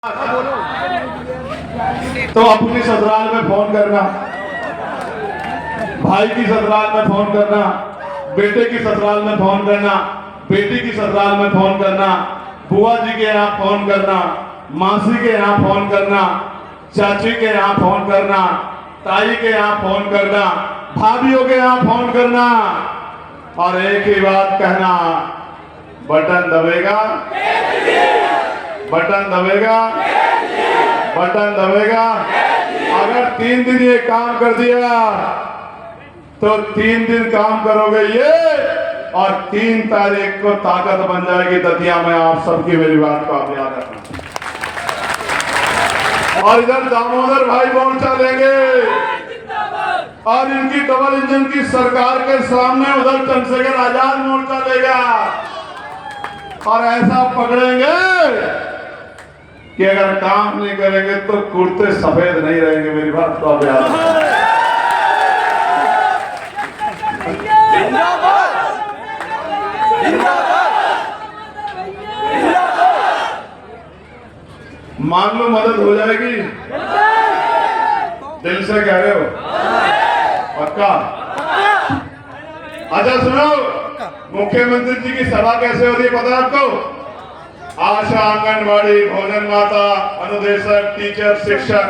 तो अपनी ससुराल में फोन करना, भाई की ससुराल में फोन करना, बेटे की ससुराल में फोन करना, बेटी की ससुराल में फोन करना, बुआ जी के यहाँ फोन करना, मासी के यहाँ फोन करना, चाची के यहाँ फोन करना, ताई के यहाँ फोन करना, भाभीियों के यहाँ फोन करना और एक ही बात कहना, बटन दबेगा, बटन दबेगा, बटन दबेगा। अगर 3 दिन ये काम कर दिया तो 3 दिन काम करोगे ये और 3 तारीख को ताकत बन जाएगी दतिया में। आप सबकी मेरी बात को आप याद रखना। और इधर दामोदर भाई मोर्चा लेंगे और इनकी डबल इंजन की सरकार के सामने उधर चंद्रशेखर आजाद मोर्चा लेगा और ऐसा पकड़ेंगे कि अगर काम नहीं करेंगे तो कुर्ते सफेद नहीं रहेंगे। मेरी बात तो आप याद रखना। मान लो मदद हो जाएगी, दिल से कह रहे हो? पक्का? अच्छा सुनो, मुख्यमंत्री जी की सभा कैसे होती है पता है आपको? आशा, आंगनबाड़ी, भोजन माता, अनुदेशक, टीचर, शिक्षक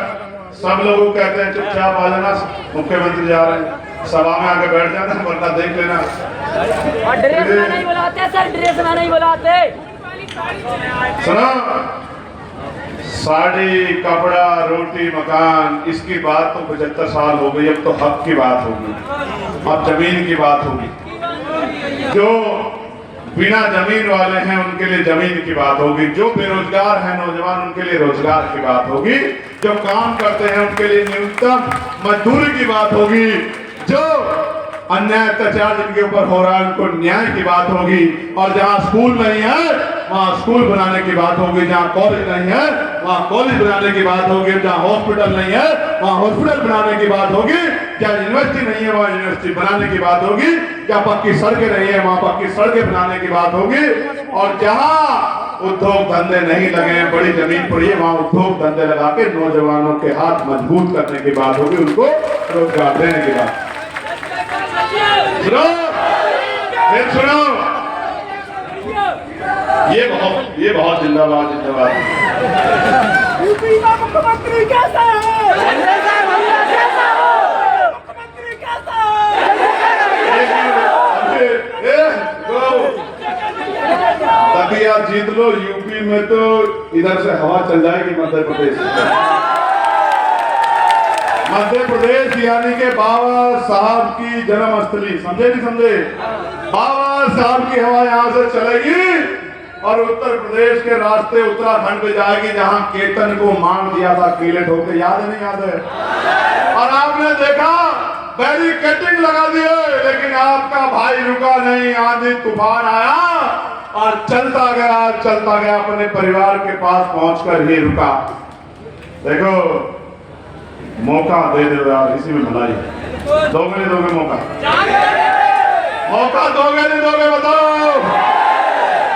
सब लोगों कहते हैं चुपचाप आ जाना, मुख्यमंत्री जा रहे हैं। सभा में आके बैठ जाना वरना देख लेना। और ड्रेस में नहीं बुलाते सर, ड्रेस में नहीं बुलाते। सुनो, साड़ी, कपड़ा, रोटी, मकान, इसकी बात तो 75 साल हो गई। अब तो हक की बात होगी, अब जमीन की बात होगी। जो बिना जमीन वाले हैं उनके लिए जमीन की बात होगी, जो बेरोजगार हैं नौजवान उनके लिए रोजगार की बात होगी, जो काम करते हैं उनके लिए न्यूनतम मजदूरी की बात होगी, जो अन्याय अत्याचार जिनके ऊपर हो रहा है उनको न्याय की बात होगी, और जहाँ स्कूल नहीं है वहाँ स्कूल बनाने की बात होगी, जहाँ कॉलेज नहीं है वहाँ कॉलेज बनाने की बात होगी, जहाँ हॉस्पिटल नहीं है वहाँ हॉस्पिटल बनाने की बात होगी, जहाँ यूनिवर्सिटी नहीं है वहाँ यूनिवर्सिटी बनाने की बात होगी, जहाँ पक्की सड़कें नहीं है वहाँ पक्की सड़कें बनाने की बात होगी, और जहाँ उद्योग धंधे नहीं लगे हैं, बड़ी जमीन पड़ी है वहाँ उद्योग धंधे लगा के नौजवानों के हाथ मजबूत करने की बात होगी, उनको रोजगार देने की बात। सुनो, फिर सुनो, ये बहुत जिंदाबाद जिंदाबाद। यूपी का मुख्यमंत्री कैसा है? मुख्यमंत्री कैसा है? तभी आप जीत लो। यूपी में तो इधर से हवा चल जाएगी मध्य प्रदेश। मध्य प्रदेश यानी के बाबा साहब की जन्मस्थली, समझे नहीं समझे? बाबा साहब की हवा यहाँ से चलेगी और उत्तर प्रदेश के रास्ते उत्तराखंड पे जाएगी, जहाँ केतन को मार दिया था किले ठोके, याद है नहीं याद है? और आपने देखा बैरिकेडिंग लगा दिए, लेकिन आपका भाई रुका नहीं, आंधी तूफान आया और चलता गया अपने परिवार के पास पहुंचकर ही रुका। देखो मौका दे दो यार, इसी में भलाई है। दोगे नहीं दोगे मौका? मौका दोगे नहीं दोगे बताओ,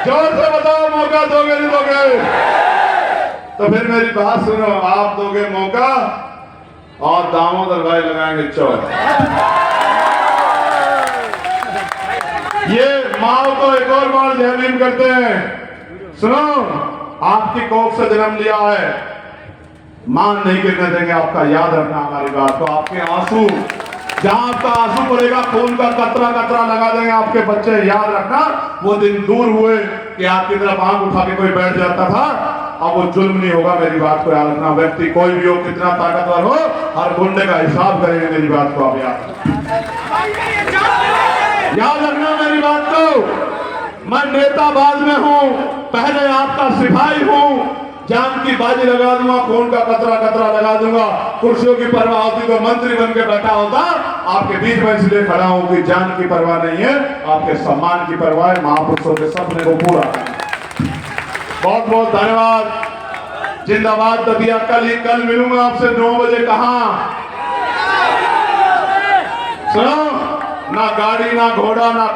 जोर से बताओ, मौका दोगे नहीं दोगे? तो फिर मेरी बात सुनो, आप दोगे मौका और दामोदर भाई लगाएंगे चौक। ये माओ को एक और बार जहलीम करते हैं। सुनो, आपकी कोख से जन्म लिया है, मान नहीं गिरने देंगे आपका, याद रखना हमारी बात को। आपके आंसू, जहां आपका आंसू पड़ेगा खून का कतरा कतरा लगा देंगे आपके बच्चे, याद रखना। वो दिन दूर हुए कि आपकी तरफ आंख उठा के कोई बैठ जाता था, अब वो जुल्म नहीं होगा। मेरी बात को याद रखना। व्यक्ति कोई भी हो, कितना ताकतवर हो, हर गुंडे का हिसाब करेंगे। मेरी बात को आप याद रखना मेरी बात को। मैं नेता बाद में हूं, पहले आपका सिपाही हूं। जान की बाजी लगा दूंगा, खून का कतरा कतरा लगा दूंगा। कुर्सियों की परवाह होती तो मंत्री बन के बैठा होता, आपके बीच में इसलिए खड़ा हूं कि जान की परवाह नहीं है, आपके सम्मान की परवाह है। महापुरुषों के सपने को पूरा करना। बहुत बहुत धन्यवाद। जिंदाबाद दतिया। कल मिलूंगा आपसे 9 बजे। कहां? सुनो, ना गाड़ी ना घोड़ा ना